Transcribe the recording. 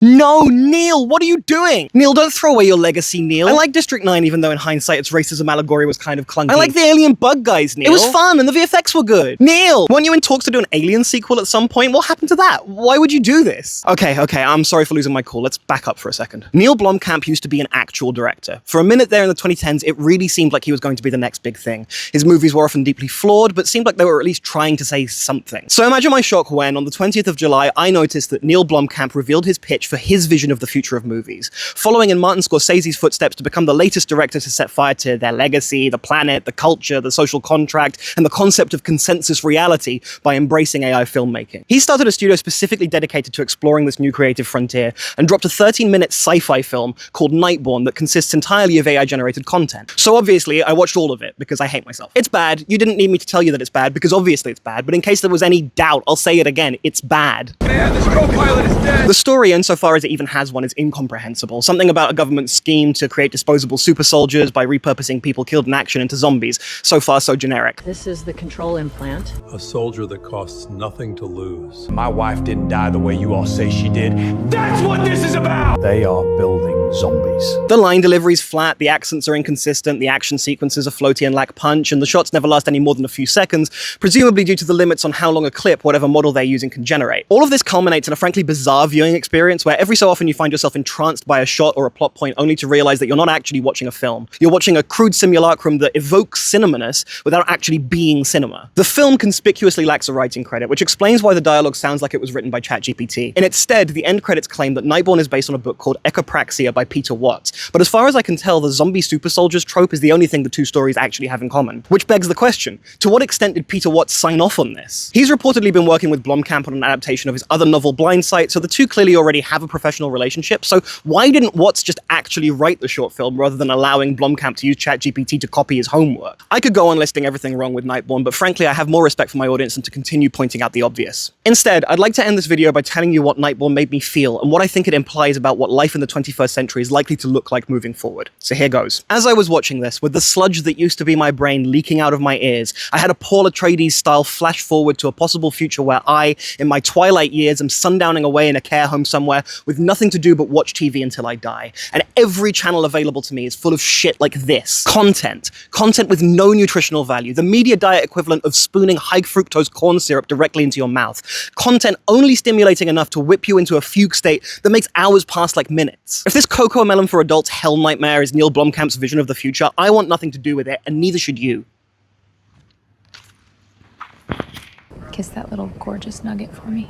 No, Neil, what are you doing? Neil, don't throw away your legacy, Neil. I like District 9, even though in hindsight its racism allegory was kind of clunky. I like the alien bug guys, Neil. It was fun and the VFX were good. Neil, weren't you in talks to do an Alien sequel at some point? What happened to that? Why would you do this? Okay, I'm sorry for losing my cool. Let's back up for a second. Neil Blomkamp used to be an actual director. For a minute there in the 2010s, it really seemed like he was going to be the next big thing. His movies were often deeply flawed, but seemed like they were at least trying to say something. So imagine my shock when, on the 20th of July, I noticed that Neil Blomkamp revealed his pitch for his vision of the future of movies, following in Martin Scorsese's footsteps to become the latest director to set fire to their legacy, the planet, the culture, the social contract, and the concept of consensus reality by embracing AI filmmaking. He started a studio specifically dedicated to exploring this new creative frontier and dropped a 13-minute sci-fi film called Nightborn that consists entirely of AI-generated content. So obviously, I watched all of it because I hate myself. It's bad. You didn't need me to tell you that it's bad because obviously it's bad, but in case there was any doubt, I'll say it again, it's bad. Man, this co-pilot is dead! The story, insofar as it even has one, is incomprehensible. Something about a government scheme to create disposable super soldiers by repurposing people killed in action into zombies. So far, so generic. This is the control implant. A soldier that costs nothing to lose. My wife didn't die the way you all say she did. That's what this is about! They are building zombies. The line delivery's flat, the accents are inconsistent, the action sequences are floaty and lack punch, and the shots never last any more than a few seconds, presumably due to the limits on how long a clip whatever model they're using can generate. All of this culminates in a frankly bizarre viewing experience where every so often you find yourself entranced by a shot or a plot point only to realize that you're not actually watching a film. You're watching a crude simulacrum that evokes cinemaness without actually being cinema. The film conspicuously lacks a writing credit, which explains why the dialogue sounds like it was written by ChatGPT. In its stead, the end credits claim that Nightborn is based on a book called Echopraxia by Peter Watts, but as far as I can tell, the zombie super soldiers trope is the only thing the two stories actually have in common. Which begs the question, to what extent did Peter Watts sign off on this? He's reportedly been working with Blomkamp on an adaptation of his other novel Blindsight, so the two clearly already have a professional relationship, so why didn't Watts just actually write the short film rather than allowing Blomkamp to use ChatGPT to copy his homework? I could go on listing everything wrong with Nightborn, but frankly I have more respect for my audience than to continue pointing out the obvious. Instead, I'd like to end this video by telling you what Nightborn made me feel and what I think it implies about what life in the 21st century is likely to look like moving forward. So here goes. As I was watching this, with the sludge that used to be my brain leaking out of my ears, I had a Paul Atreides style flash forward to a possible future where I, in my twilight years, am sundowning away in a care home somewhere with nothing to do but watch TV until I die. And every channel available to me is full of shit like this. Content. Content with no nutritional value. The media diet equivalent of spooning high fructose corn syrup directly into your mouth. Content only stimulating enough to whip you into a fugue state that makes hours pass like minutes. If this Cocomelon for Adults hell nightmare is Neil Blomkamp's vision of the future, I want nothing to do with it, and neither should you. Kiss that little gorgeous nugget for me.